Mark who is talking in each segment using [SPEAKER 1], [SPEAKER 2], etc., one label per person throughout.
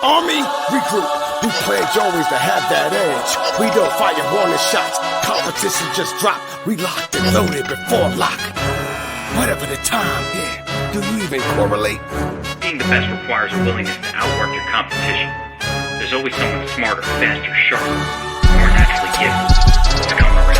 [SPEAKER 1] Army, regroup. We pledge always to have that edge. We don't fire warning shots. Competition just drop. We locked and loaded before lock. Whatever the time, yeah. Do you even correlate?
[SPEAKER 2] Being the best requires a willingness to outwork your competition. There's always someone smarter, faster, sharper, more naturally gifted to come around.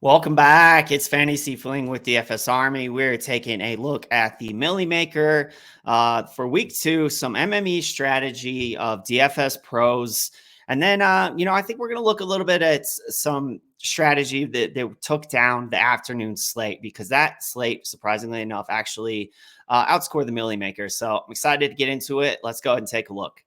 [SPEAKER 3] Welcome back. It's FantasyFling with DFS Army. We're taking a look at the Millie Maker for week 2, some MME strategy of DFS Pros. And then, I think we're going to look a little bit at some strategy that took down the Afternoon Slate, because that slate, surprisingly enough, actually outscored the Millie Maker. So I'm excited to get into it. Let's go ahead and take a look.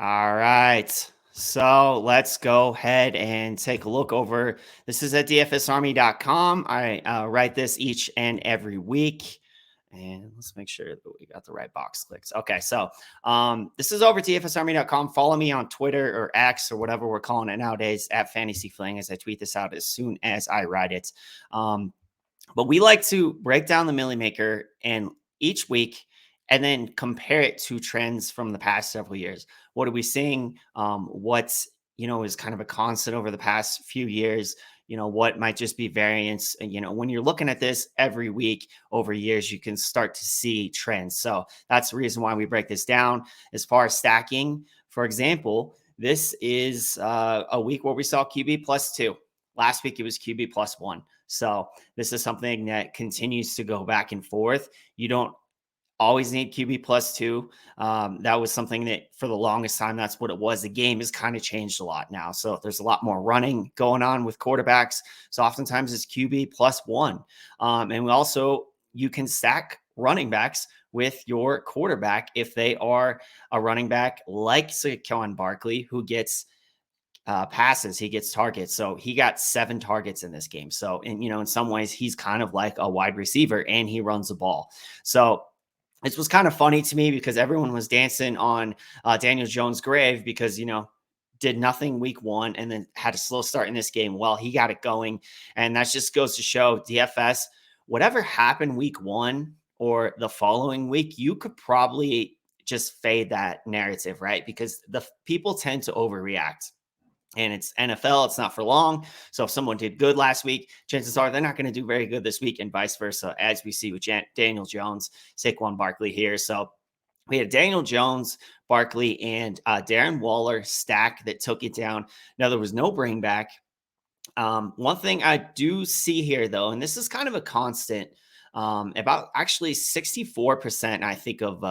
[SPEAKER 3] All right, so let's go ahead and take a look over. This is at dfsarmy.com. I write this each and every week. And let's make sure that we got the right box clicked. Okay, so this is over dfsarmy.com. Follow me on Twitter or X or whatever we're calling it nowadays at FantasyFling, as I tweet this out as soon as I write it. But we like to break down the Millie Maker and each week and then compare it to trends from the past several years. What are we seeing? What's, is kind of a constant over the past few years? What might just be variance? And, when you're looking at this every week over years, you can start to see trends. So that's the reason why we break this down. As far as stacking, for example, this is a week where we saw QB +2. Last week, it was QB +1. So this is something that continues to go back and forth. You don't always need QB +2. That was something that for the longest time, that's what it was. The game has kind of changed a lot now. So there's a lot more running going on with quarterbacks. So oftentimes it's QB +1. And you can stack running backs with your quarterback if they are a running back like Saquon Barkley, who gets passes, he gets targets. So he got 7 targets in this game. So, in some ways, he's kind of like a wide receiver and he runs the ball. So this was kind of funny to me because everyone was dancing on Daniel Jones' grave because, did nothing week 1 and then had a slow start in this game. Well, he got it going. And that just goes to show DFS, whatever happened week 1 or the following week, you could probably just fade that narrative, right? Because the people tend to overreact. And it's NFL, it's not for long. So if someone did good last week, chances are they're not going to do very good this week, and vice versa, as we see with Daniel Jones, Saquon Barkley here. So we had Daniel Jones, Barkley, and Darren Waller stack that took it down. Now, there was no bring back. One thing I do see here, though, and this is kind of a constant, about actually 64%, I think, of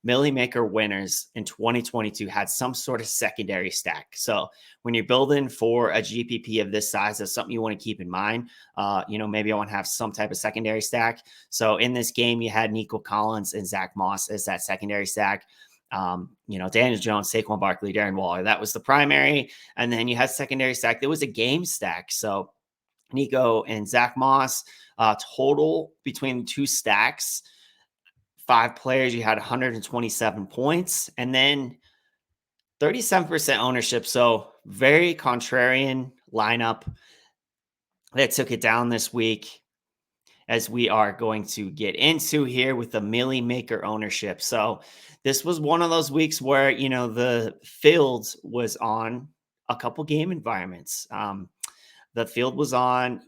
[SPEAKER 3] Millie Maker winners in 2022 had some sort of secondary stack. So when you're building for a GPP of this size, that's something you want to keep in mind. Maybe I want to have some type of secondary stack. So in this game, you had Nico Collins and Zach Moss as that secondary stack. Daniel Jones, Saquon Barkley, Darren Waller, that was the primary. And then you had secondary stack. There was a game stack. So Nico and Zach Moss, total between the two stacks, 5 players, you had 127 points, and then 37% ownership. So very contrarian lineup that took it down this week, as we are going to get into here with the Millie Maker ownership. So this was one of those weeks where, the field was on a couple game environments. The field was on,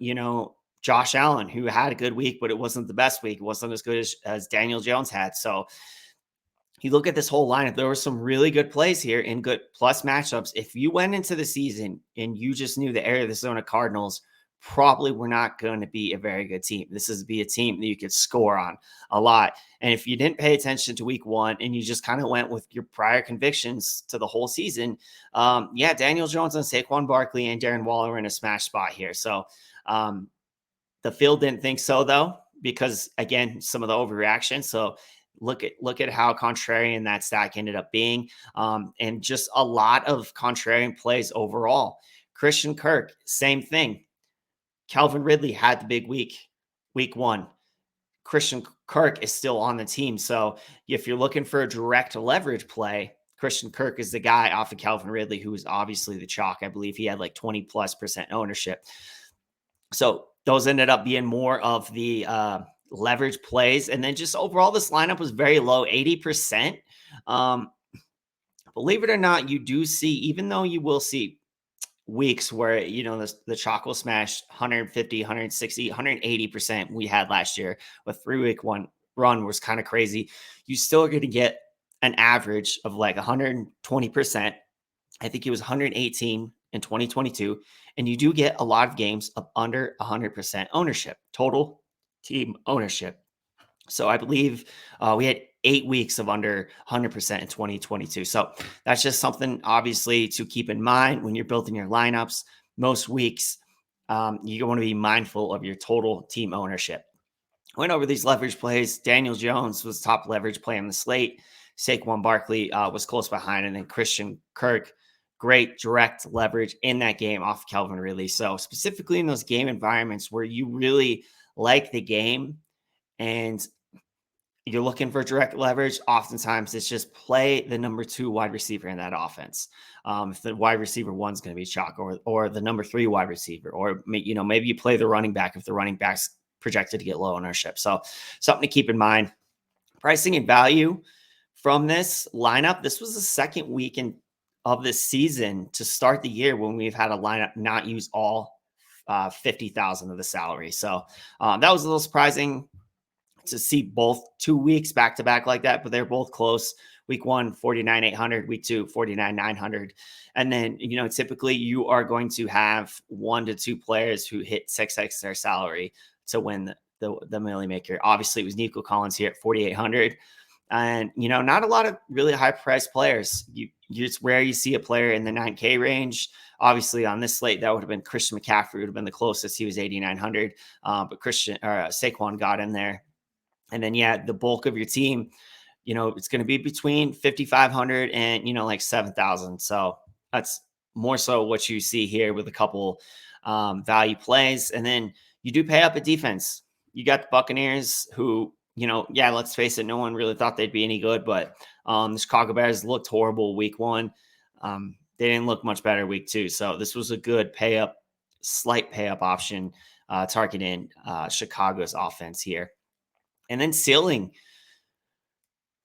[SPEAKER 3] Josh Allen, who had a good week, but it wasn't the best week. It wasn't as good as Daniel Jones had. So you look at this whole lineup, there were some really good plays here in good plus matchups. If you went into the season and you just knew the Arizona Cardinals probably were not going to be a very good team, this is be a team that you could score on a lot. And if you didn't pay attention to week 1 and you just kind of went with your prior convictions to the whole season, Daniel Jones and Saquon Barkley and Darren Waller were in a smash spot here. So, the field didn't think so, though, because, again, some of the overreaction. So look at how contrarian that stack ended up being, and just a lot of contrarian plays overall. Christian Kirk, same thing. Calvin Ridley had the big week 1. Christian Kirk is still on the team. So if you're looking for a direct leverage play, Christian Kirk is the guy off of Calvin Ridley, who is obviously the chalk. I believe he had like 20+% ownership. So those ended up being more of the leverage plays. And then just overall, this lineup was very low, 80%. Believe it or not, you do see, even though you will see weeks where, the chalk will smash 150, 160, 180% we had last year with 3-week one run was kind of crazy. You still are going to get an average of like 120%. I think it was 118 in 2022. And you do get a lot of games of under 100% ownership, total team ownership. So I believe we had 8 weeks of under 100% in 2022. So that's just something obviously to keep in mind when you're building your lineups. Most weeks, you want to be mindful of your total team ownership. Went over these leverage plays. Daniel Jones was top leverage play on the slate. Saquon Barkley was close behind, and then Christian Kirk, great direct leverage in that game off Calvin Ridley. So specifically in those game environments where you really like the game and you're looking for direct leverage, oftentimes it's just play the number 2 wide receiver in that offense. If the wide receiver 1's going to be chalk, or the number 3 wide receiver, or maybe you play the running back if the running back's projected to get low ownership. So something to keep in mind. Pricing and value from this lineup. This was the second weekend of this season to start the year when we've had a lineup not use all 50,000 of the salary. So that was a little surprising to see both 2 weeks back to back like that, but they're both close. Week 1, 49,800, week 2, 49,900. And then, typically you are going to have 1 to 2 players who hit 6x their salary to win the Millie Maker. Obviously, it was Nico Collins here at 4,800. And, not a lot of really high priced players. It's rare you see a player in the 9K range. Obviously, on this slate, that would have been Christian McCaffrey, would have been the closest. He was 8,900. But Saquon got in there. And then, the bulk of your team, it's going to be between 5,500 and, like 7,000. So that's more so what you see here with a couple value plays. And then you do pay up a defense. You got the Buccaneers who, let's face it, no one really thought they'd be any good, but the Chicago Bears looked horrible week 1. They didn't look much better week 2. So this was a good slight pay up option targeting Chicago's offense here. And then ceiling.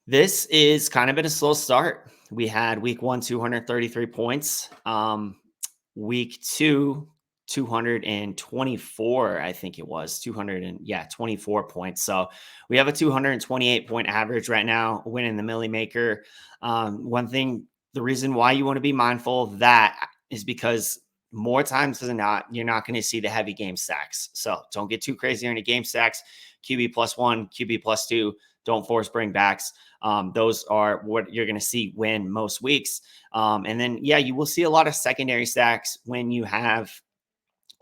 [SPEAKER 3] This is kind of been a slow start. We had week 1, 233 points. Week 2, 224, I think it was 24 points. So we have a 228 point average right now, winning the Millie Maker. The reason why you want to be mindful of that is because more times than not, you're not going to see the heavy game stacks. So don't get too crazy on your game stacks. QB +1, QB +2, don't force bring backs. Those are what you're going to see win most weeks. And then, you will see a lot of secondary stacks when you have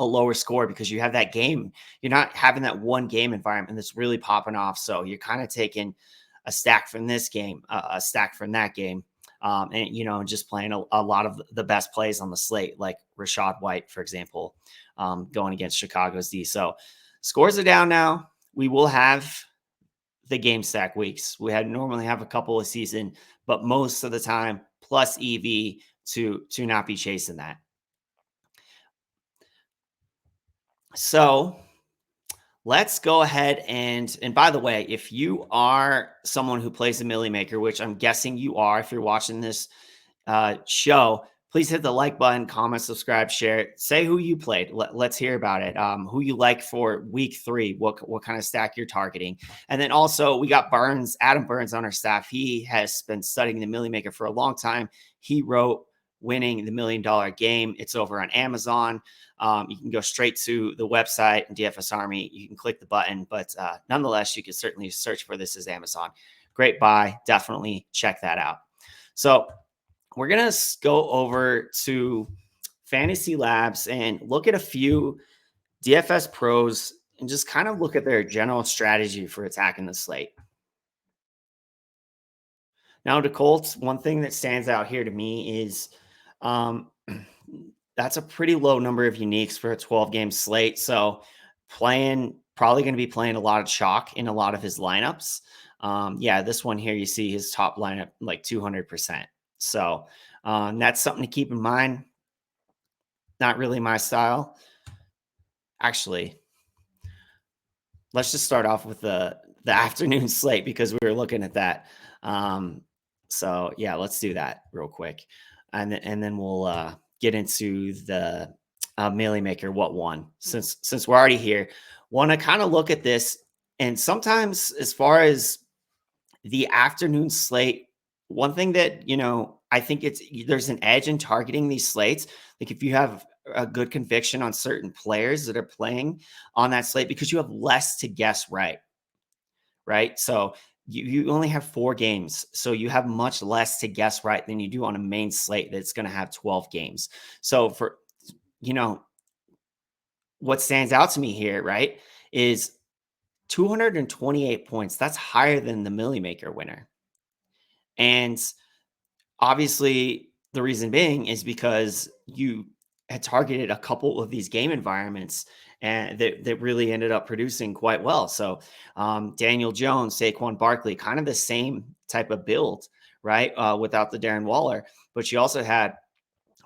[SPEAKER 3] a lower score because you have that game. You're not having that one game environment that's really popping off. So you're kind of taking a stack from this game, a stack from that game. And just playing a lot of the best plays on the slate, like Rashad White, for example, going against Chicago's D. So scores are down now. We will have the game stack weeks. We normally have a couple a season, but most of the time plus EV to not be chasing that. So let's go ahead and by the way, if you are someone who plays a Millie Maker, which I'm guessing you are, if you're watching this show, please hit the like button, comment, subscribe, share it. Say who you played. Let's hear about it. Who you like for week 3, what kind of stack you're targeting. And then also we got Adam Burns on our staff. He has been studying the Millie Maker for a long time. He wrote Winning the $1 Million Game. It's over on Amazon. You can go straight to the website and DFS Army. You can click the button, but nonetheless, you can certainly search for this as Amazon. Great buy. Definitely check that out. So we're going to go over to Fantasy Labs and look at a few DFS pros and just kind of look at their general strategy for attacking the slate. Now, the Colts, one thing that stands out here to me is that's a pretty low number of uniques for a 12-game slate. So probably going to be playing a lot of chalk in a lot of his lineups. Yeah, this one here, you see his top lineup like 200%. So that's something to keep in mind. Not really my style. Actually, let's just start off with the afternoon slate because we were looking at that. So yeah, let's do that real quick, and then we'll get into the Melee Maker what won. Since we're already here, want to kind of look at this, and sometimes as far as the afternoon slate, one thing that I think there's an edge in targeting these slates. Like if you have a good conviction on certain players that are playing on that slate, because you have less to guess right? So you only have 4 games, so you have much less to guess right than you do on a main slate that's going to have 12 games. So for what stands out to me here, right, is 228 points. That's higher than the Millie Maker winner. And obviously, the reason being is because you had targeted a couple of these game environments and that really ended up producing quite well. So Daniel Jones, Saquon Barkley, kind of the same type of build, right? Without the Darren Waller, but you also had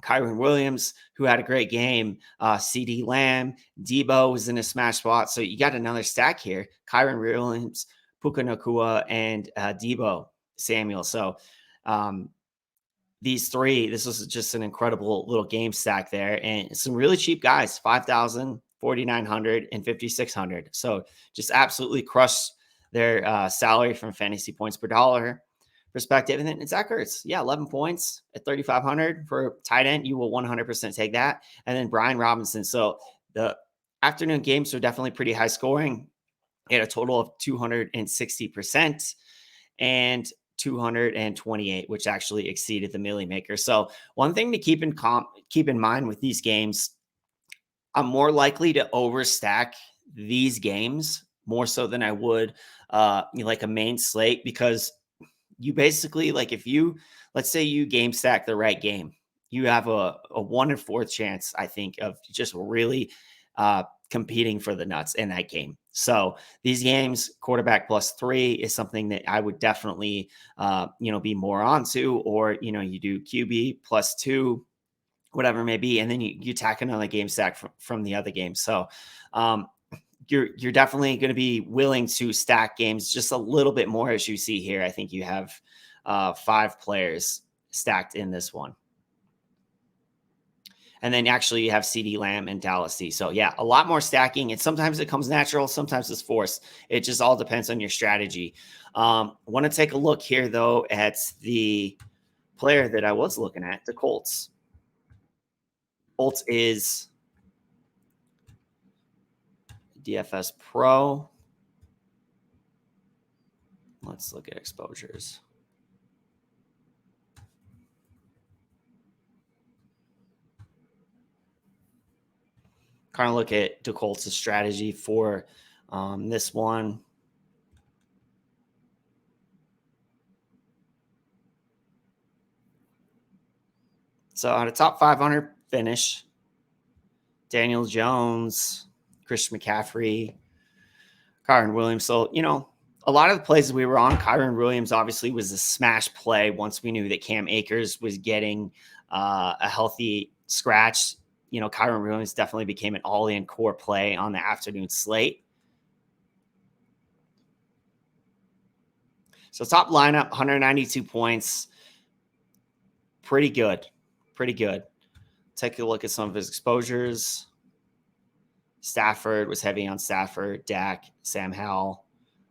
[SPEAKER 3] Kyron Williams, who had a great game. CD Lamb, Debo was in a smash spot. So you got another stack here. Kyron Williams, Puka Nacua, and Debo Samuel. So these three, this was just an incredible little game stack there, and some really cheap guys, 5,000, 4,900, and 5,600. So just absolutely crushed their salary from fantasy points per dollar perspective. And then Zach Ertz, 11 points at 3,500 for tight end. You will 100% take that. And then Brian Robinson. So the afternoon games are definitely pretty high scoring. He had a total of 260% and 228, which actually exceeded the Millie Maker. So one thing to keep in mind with these games, I'm more likely to overstack these games more so than I would like a main slate, because you basically, like, if let's say you game stack the right game, you have a 1/4 chance, I think, of just really competing for the nuts in that game. So these games, quarterback +3 is something that I would definitely, be more onto, or, you do QB +2, whatever it may be. And then you tack another game stack from the other game. So you're definitely going to be willing to stack games just a little bit more, as you see here. I think you have 5 players stacked in this one. And then actually you have CD Lamb and Dallas C. So yeah, a lot more stacking. And sometimes it comes natural, sometimes it's forced. It just all depends on your strategy. Want to take a look here, though, at the player that I was looking at, the Colts. Colts is DFS Pro. Let's look at exposures. Kind of look at DeColts' strategy for this one. So on a top 500 finish, Daniel Jones, Christian McCaffrey, Kyron Williams. So, a lot of the plays we were on, Kyron Williams obviously was a smash play once we knew that Cam Akers was getting a healthy scratch. Kyron Williams definitely became an all-in core play on the afternoon slate. So top lineup, 192 points. Pretty good. Take a look at some of his exposures. Stafford was heavy on Stafford, Dak, Sam Howell.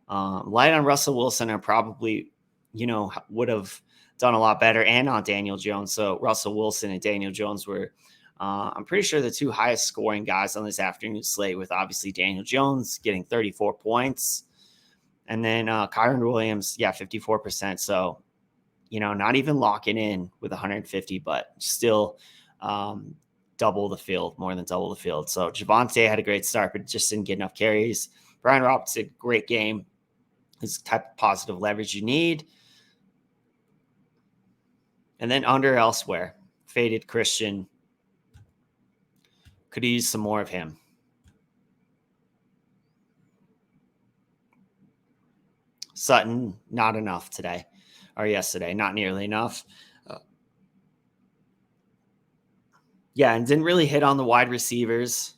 [SPEAKER 3] Light on Russell Wilson, and probably, would have done a lot better, and on Daniel Jones. So Russell Wilson and Daniel Jones were, I'm pretty sure, the 2 highest scoring guys on this afternoon slate, with obviously Daniel Jones getting 34 points. And then Kyron Williams, 54%. So, not even locking in with 150, but still more than double the field. So Javonte had a great start, but just didn't get enough carries. Brian Robinson, great game. His type of positive leverage you need. And then under elsewhere, faded Christian Could use some more of him. Sutton, not enough today or yesterday, not nearly enough. Yeah, and didn't really hit on the wide receivers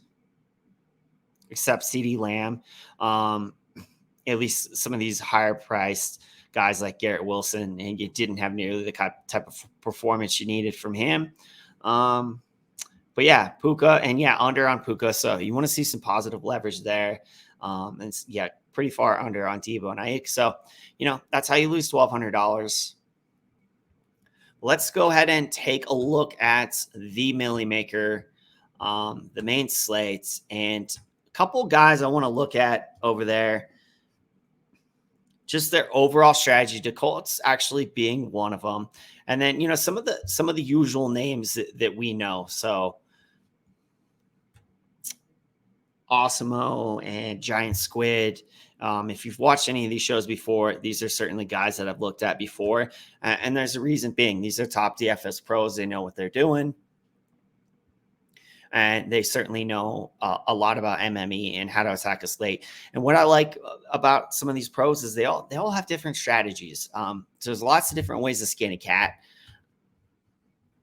[SPEAKER 3] except CeeDee Lamb. At least some of these higher priced guys like Garrett Wilson, and you didn't have nearly the type of performance you needed from him. But yeah, Puka, and yeah, under on Puka. So you want to see some positive leverage there. And yeah, pretty far under on Debo and Ike. So, that's how you lose $1,200. Let's go ahead and take a look at the Millie Maker, the main slates, and a couple guys I want to look at over there. Just their overall strategy, the Colts actually being one of them, and then some of the usual names that we know. So Osimo and Giant Squid. If you've watched any of these shows before, these are certainly guys that I've looked at before. And there's a reason being, these are top DFS pros. They know what they're doing. And they certainly know a lot about MME and how to attack a slate. And what I like about some of these pros is they all have different strategies. So there's lots of different ways to skin a cat.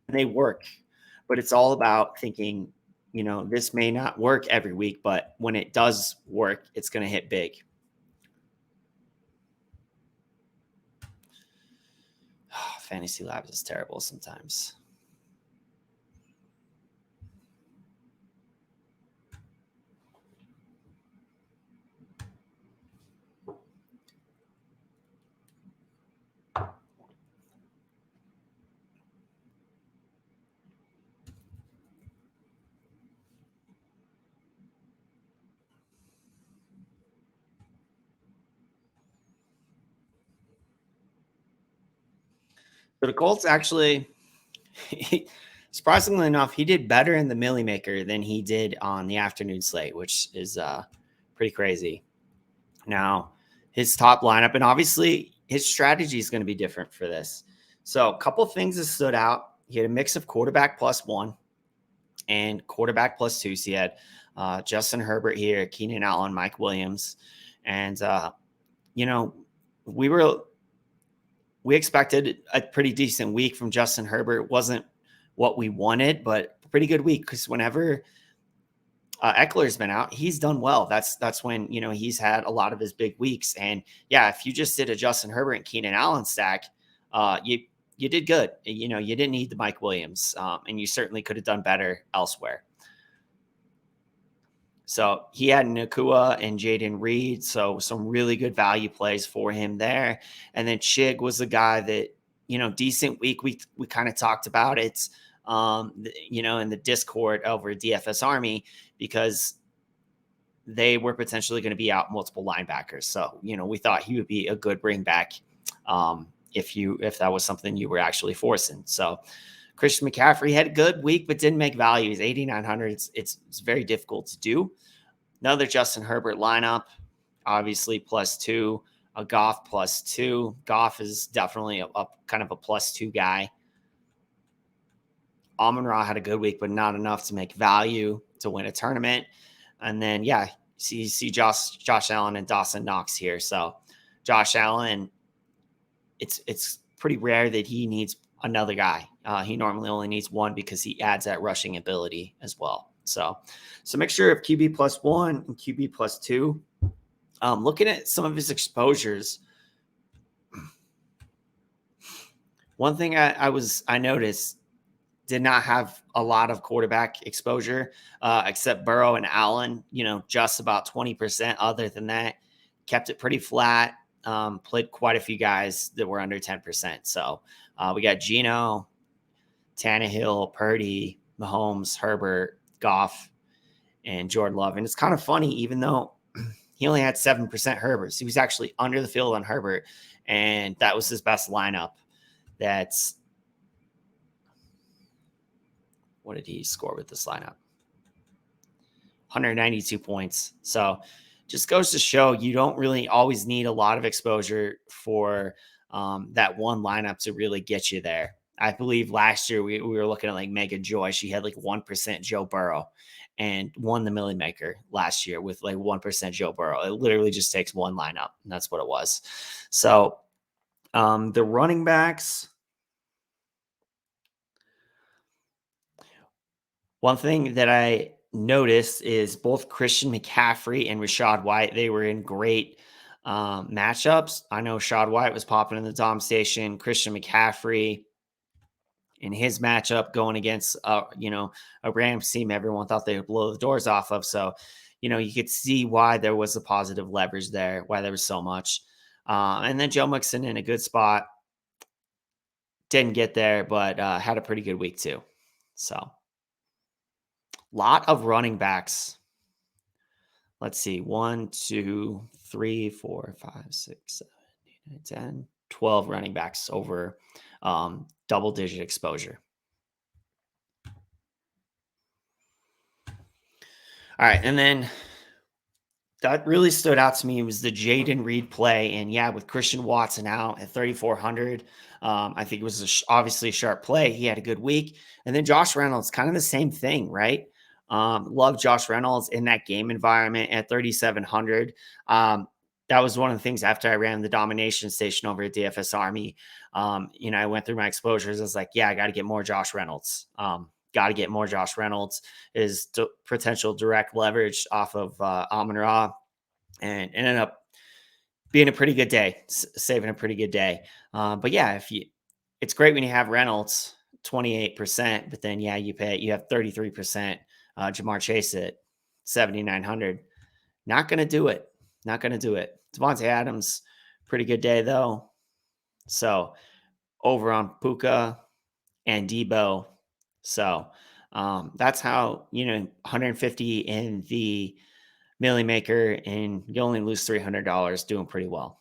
[SPEAKER 3] And they work. But it's all about thinking, this may not work every week, but when it does work, it's going to hit big. Fantasy Labs is terrible sometimes. So the Colts actually, surprisingly enough, he did better in the Millie Maker than he did on the Afternoon Slate, which is pretty crazy. Now, his top lineup, and obviously his strategy is going to be different for this. So a couple of things that stood out. He had a mix of quarterback +1 and quarterback +2. So he had Justin Herbert here, Keenan Allen, Mike Williams. And, we expected a pretty decent week from Justin Herbert. It wasn't what we wanted, but a pretty good week because whenever Eckler's been out, he's done well. That's when, he's had a lot of his big weeks. And yeah, if you just did a Justin Herbert and Keenan Allen stack, you did good. You didn't need the Mike Williams, and you certainly could have done better elsewhere. So he had Nakua and Jaden Reed. So some really good value plays for him there. And then Chig was the guy that, decent week. We kind of talked about it, in the Discord over DFS Army, because they were potentially going to be out multiple linebackers. So, we thought he would be a good bring back if that was something you were actually forcing. So Christian McCaffrey had a good week, but didn't make value. He's 8,900. It's very difficult to do. Another Justin Herbert lineup, obviously +2, a Goff +2. Goff is definitely a kind of a +2 guy. Amon-Ra had a good week, but not enough to make value to win a tournament. And then, yeah, you see Josh Allen and Dawson Knox here. So Josh Allen, it's pretty rare that he needs another guy. He normally only needs one because he adds that rushing ability as well. So mixture of QB +1 and QB +2. Looking at some of his exposures, one thing I noticed did not have a lot of quarterback exposure, except Burrow and Allen, just about 20%. Other than that, kept it pretty flat. Played quite a few guys that were under 10%. So we got Geno, Tannehill, Purdy, Mahomes, Herbert, Goff, and Jordan Love. And it's kind of funny, even though he only had 7% Herbert, so he was actually under the field on Herbert, and that was his best lineup. What did he score with this lineup? 192 points. So just goes to show you don't really always need a lot of exposure for that one lineup to really get you there. I believe last year we were looking at like Megan Joy. She had like 1% Joe Burrow. and won the Millie Maker last year with like 1% Joe Burrow. It literally just takes one lineup, and that's what it was. So the running backs, one thing that I noticed is both Christian McCaffrey and Rashad White, they were in great matchups. I know Rashad White was popping in the Dom station. Christian McCaffrey in his matchup going against, a Rams team everyone thought they would blow the doors off of. So, you could see why there was a positive leverage there, why there was so much. And then Joe Mixon in a good spot. Didn't get there, but had a pretty good week too. So, lot of running backs. Let's see. 1, 2, 3, 4, 5, 6, 7, 8, 9, 10, 12 running backs over double digit exposure. All right. And then that really stood out to me was the Jaden Reed play. And yeah, with Christian Watson out at 3,400, I think it was obviously a sharp play. He had a good week. And then Josh Reynolds, kind of the same thing, right? Love Josh Reynolds in that game environment at 3,700. That was one of the things after I ran the domination station over at DFS Army. I went through my exposures. I was like, yeah, I got to get more Josh Reynolds. Got to get more Josh Reynolds is potential direct leverage off of Amon Ra, and ended up being a pretty good day, saving a pretty good day. But yeah, it's great when you have Reynolds 28%, but then you have 33% Jamar Chase at 7,900. Not going to do it. Not going to do it. Devontae Adams, pretty good day though. So over on Puka and Debo. So that's how, 150 in the Millie Maker and you only lose $300 doing pretty well.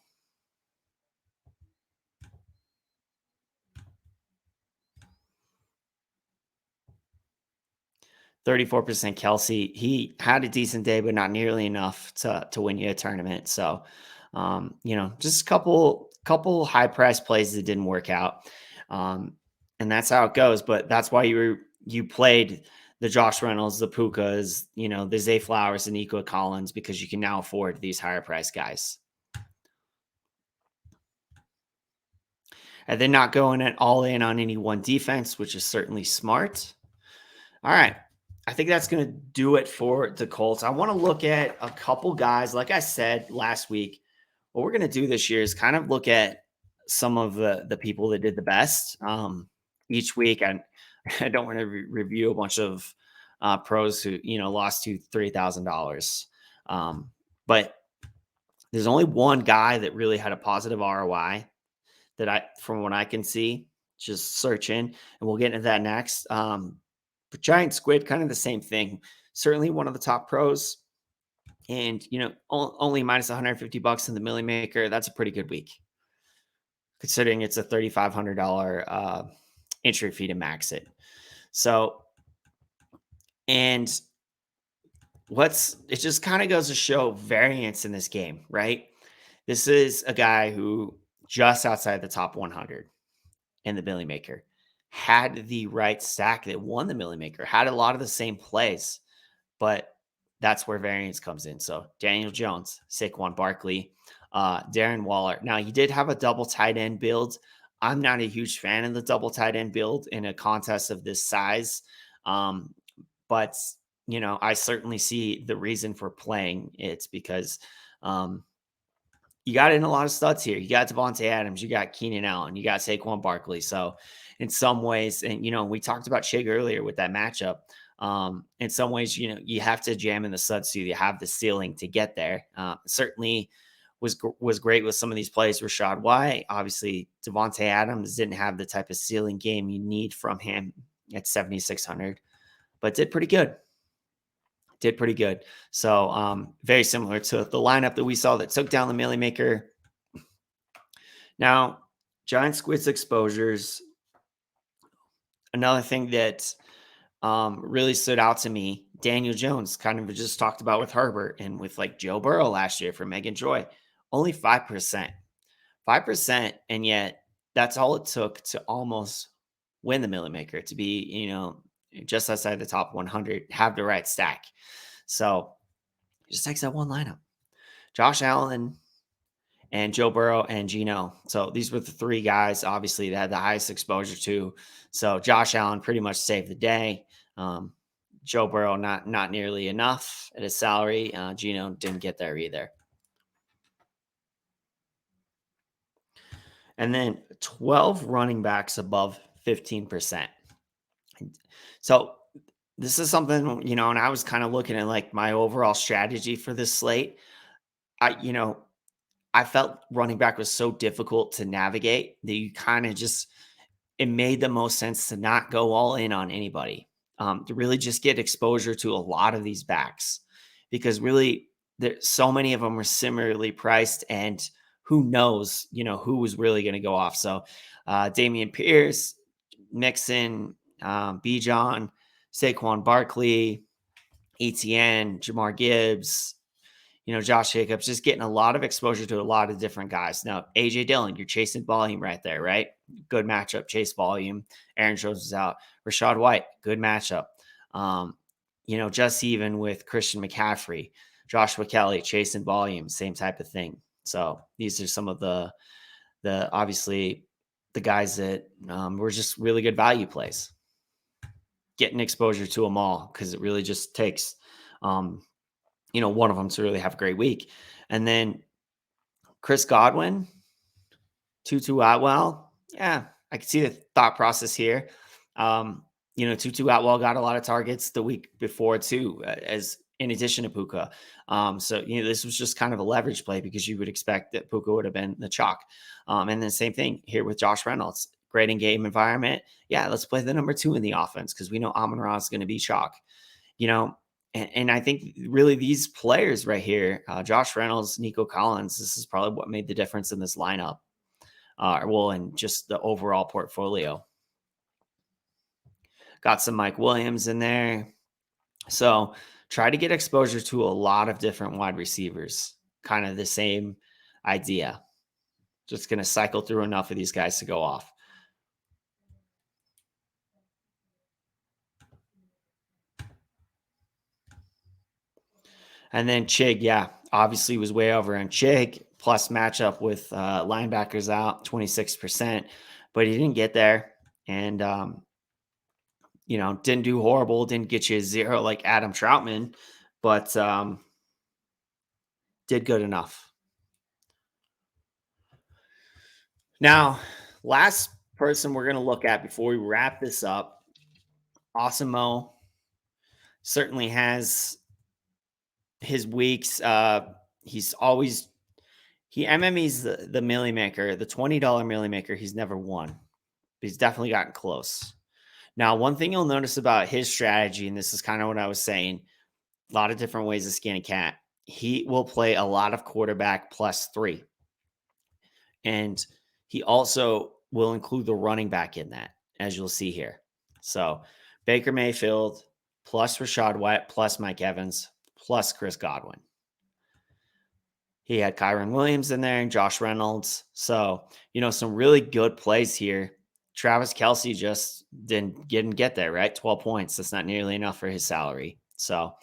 [SPEAKER 3] 34% Kelsey. He had a decent day, but not nearly enough to win you a tournament. So, just a couple high price plays that didn't work out. And that's how it goes. But that's why you played the Josh Reynolds, the Pukas, the Zay Flowers and Nico Collins, because you can now afford these higher price guys. And then not going all in on any one defense, which is certainly smart. All right. I think that's going to do it for the Colts. I want to look at a couple guys. Like I said last week, what we're going to do this year is kind of look at some of the people that did the best each week. I don't want to review a bunch of pros who, lost to $3,000. But there's only one guy that really had a positive ROI from what I can see, just search in, and we'll get into that next. But Giant Squid, kind of the same thing. Certainly one of the top pros, and only minus $150 in the Millie Maker. That's a pretty good week, considering it's a $3,500 entry fee to max it. So, and it just kind of goes to show variance in this game, right? This is a guy who just outside the top 100 in the Millie Maker. Had the right stack that won the Millie Maker, had a lot of the same plays, but that's where variance comes in. So Daniel Jones, Saquon Barkley, Darren Waller. Now, he did have a double tight end build. I'm not a huge fan of the double tight end build in a contest of this size. But, I certainly see the reason for playing it because you got in a lot of studs here. You got Devontae Adams, you got Keenan Allen, you got Saquon Barkley. So in some ways, and we talked about Chig earlier with that matchup. In some ways, you have to jam in the studs so you have the ceiling to get there. Certainly was great with some of these plays. Rashad White, obviously Devontae Adams didn't have the type of ceiling game you need from him at 7,600, but did pretty good. So very similar to the lineup that we saw that took down the Millie Maker. Now, Giant Squid's exposures. Another thing that really stood out to me, Daniel Jones, kind of just talked about with Herbert and with like Joe Burrow last year for Megan Joy, only 5%, and yet that's all it took to almost win the Millie Maker, to be just outside the top 100, have the right stack. So just takes that one lineup. Josh Allen and Joe Burrow and Geno. So these were the three guys, obviously, that had the highest exposure to. So Josh Allen pretty much saved the day. Joe Burrow, not nearly enough at his salary. Geno didn't get there either. And then 12 running backs above 15%. So this is something, and I was kind of looking at like my overall strategy for this slate. I felt running back was so difficult to navigate that you kind of just, it made the most sense to not go all in on anybody, to really just get exposure to a lot of these backs, because really there's so many of them are similarly priced, and who knows, who was really going to go off. So Damian Pierce, Mixon, Bijan, Saquon Barkley, ETN, Jamar Gibbs, Josh Jacobs, just getting a lot of exposure to a lot of different guys. Now, AJ Dillon, you're chasing volume right there, right? Good matchup, chase volume. Aaron Jones is out. Rachaad White, good matchup. Just even with Christian McCaffrey, Joshua Kelly, chasing volume, same type of thing. So these are some of the obviously the guys that were just really good value plays. Getting exposure to them all, because it really just takes one of them to really have a great week. And then Chris Godwin, Tutu Atwell. Yeah, I can see the thought process here. Tutu Atwell got a lot of targets the week before too, as in addition to Puka. So this was just kind of a leverage play, because you would expect that Puka would have been the chalk. And then same thing here with Josh Reynolds. Great in-game environment. Yeah, let's play the number 2 in the offense, because we know Amon-Ra is going to be chalk. And I think really these players right here, Josh Reynolds, Nico Collins, this is probably what made the difference in this lineup. And just the overall portfolio. Got some Mike Williams in there. So try to get exposure to a lot of different wide receivers. Kind of the same idea. Just going to cycle through enough of these guys to go off. And then Chig, yeah, obviously was way over on Chig, plus matchup with linebackers out 26%, but he didn't get there. And, didn't do horrible, didn't get you a 0 like Adam Troutman, but did good enough. Now, last person we're going to look at before we wrap this up, Awesemo certainly has his weeks. He's always, MME's the Millie Maker, the $20 Millie Maker. He's never won, but he's definitely gotten close. Now, one thing you'll notice about his strategy, and this is kind of what I was saying, a lot of different ways to skin a cat. He will play a lot of quarterback +3. And he also will include the running back in that, as you'll see here. So Baker Mayfield plus Rachaad White plus Mike Evans plus Chris Godwin. He had Kyron Williams in there and Josh Reynolds. So, some really good plays here. Travis Kelce just didn't get there, right? 12 points. That's not nearly enough for his salary. So,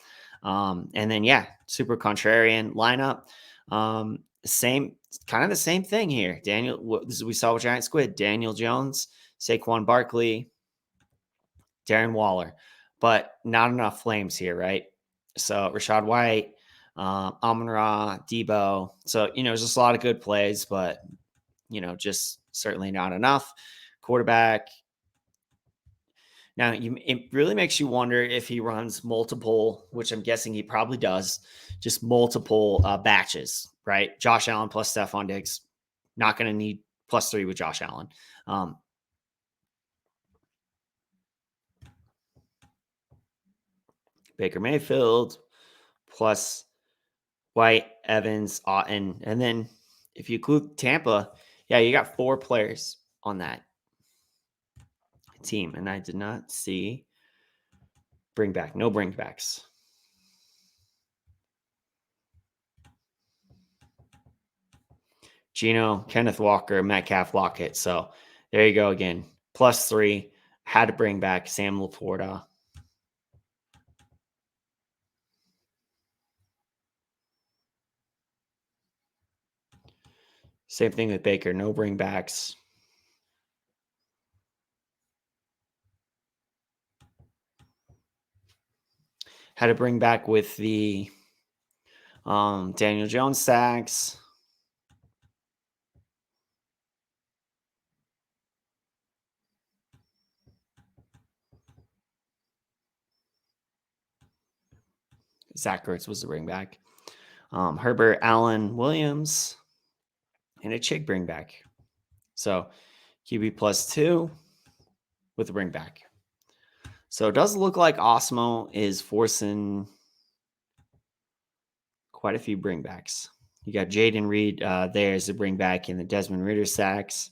[SPEAKER 3] and then, yeah, super contrarian lineup. Kind of the same thing here. We saw with Giant Squid, Daniel Jones, Saquon Barkley, Darren Waller, but not enough flames here, right? So Rachaad White, Amon-Ra, Debo. So, there's just a lot of good plays, but, just certainly not enough. Quarterback. Now, it really makes you wonder if he runs multiple, which I'm guessing he probably does, just multiple batches, right? Josh Allen plus Stephon Diggs. Not going to need +3 with Josh Allen. Baker Mayfield plus White, Evans, Otten. And then if you include Tampa, yeah, you got 4 players on that team. And I did not see no bringbacks. Geno, Kenneth Walker, Metcalf, Lockett. So there you go again. +3. Had to bring back Sam Laporta. Same thing with Baker, no bringbacks. Had to bring back with the Daniel Jones stacks. Zach Ertz was the bring back. Herbert, Allen, Williams, and a Chig bring back. So QB +2 with a bring back. So it does look like Osmo is forcing quite a few bringbacks. You got Jaden Reed there as a bring back in the Desmond Ridder sacks.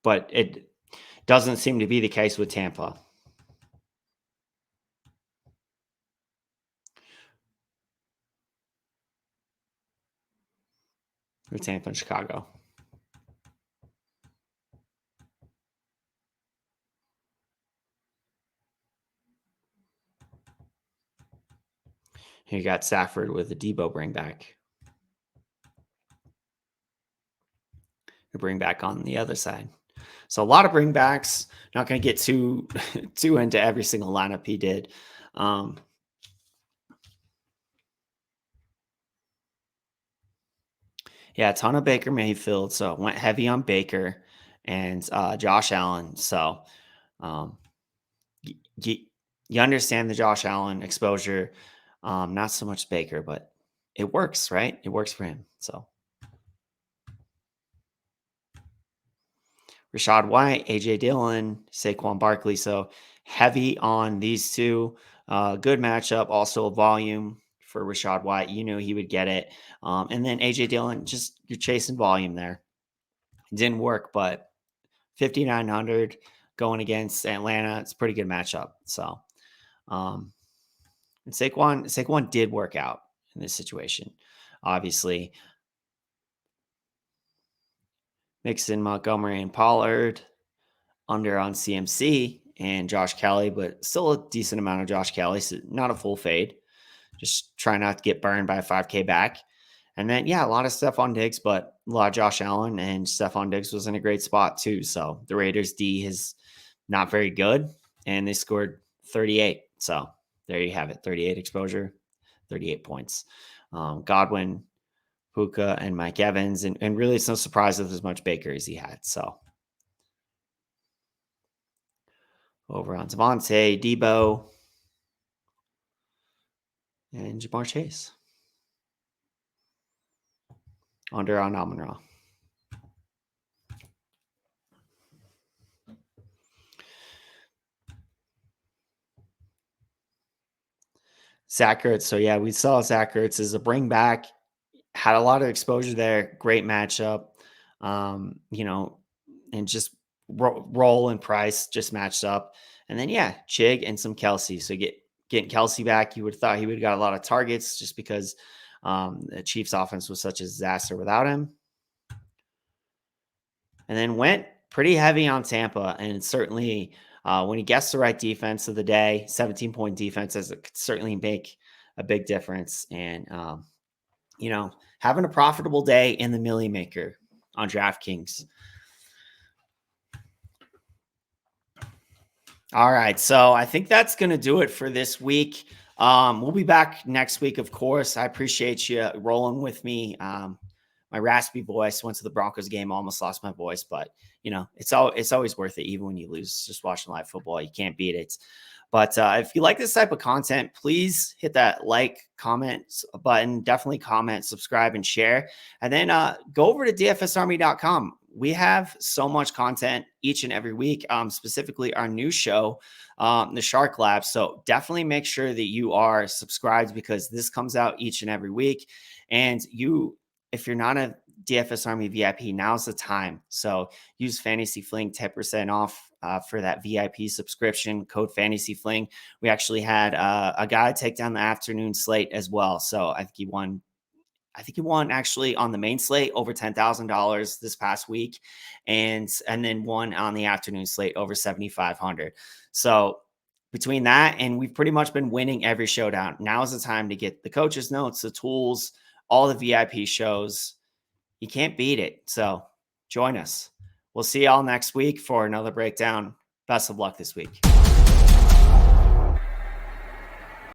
[SPEAKER 3] But it doesn't seem to be the case with Tampa. Or Tampa and Chicago. You got Stafford with a Debo bring back. A bring back on the other side. So a lot of bringbacks. Not going to get too into every single lineup he did. Yeah, a ton of Baker Mayfield. So went heavy on Baker and Josh Allen. So you understand the Josh Allen exposure. Not so much Baker, but it works, right? It works for him. So Rashad White, AJ Dillon, Saquon Barkley. So heavy on these two. Good matchup. Also a volume for Rashad White. You knew he would get it. And then AJ Dillon, just you're chasing volume there. It didn't work, but 5,900 going against Atlanta. It's a pretty good matchup. So and Saquon did work out in this situation. Obviously, Mixon, Montgomery, and Pollard under on CMC and Josh Kelly, but still a decent amount of Josh Kelly. So not a full fade. Just try not to get burned by a 5K back. And then, yeah, a lot of Stephon Diggs, but a lot of Josh Allen, and Stephon Diggs was in a great spot too. So the Raiders D is not very good, and they scored 38. So there you have it, 38 exposure, 38 points. Godwin, Puka, and Mike Evans, and really it's no surprise with as much Baker as he had. So over on Devontae, Debo, and Jamar Chase. Under on Amon-Ra. Zach Ertz. So yeah, we saw Zach Ertz as a bring back. Had a lot of exposure there. Great matchup. And just roll and price just matched up. And then yeah, Chig and some Kelsey. So getting Kelsey back, you would have thought he would have got a lot of targets just because the Chiefs offense was such a disaster without him. And then went pretty heavy on Tampa. And certainly when he gets the right defense of the day, 17-point defense, could certainly make a big difference. And, having a profitable day in the Millie Maker on DraftKings. All right. So I think that's going to do it for this week. We'll be back next week, of course. I appreciate you rolling with me. My raspy voice went to the Broncos game, almost lost my voice, but it's always worth it. Even when you lose, just watching live football, you can't beat it. But if you like this type of content, please hit that like, comment button, definitely comment, subscribe, and share. And then go over to dfsarmy.com. We have so much content each and every week, specifically our new show, the Shark Lab. So definitely make sure that you are subscribed because this comes out each and every week. And if you're not a DFS Army VIP, now's the time. So use FantasyFling 10% off for that VIP subscription, code FantasyFling. We actually had a guy take down the Afternoon Slate as well. So I think he won actually on the main slate over $10,000 this past week, and then won on the Afternoon Slate over 7,500. So between that and we've pretty much been winning every showdown. Now is the time to get the coaches' notes, the tools, all the VIP shows. You can't beat it. So join us. We'll see y'all next week for another breakdown. Best of luck this week.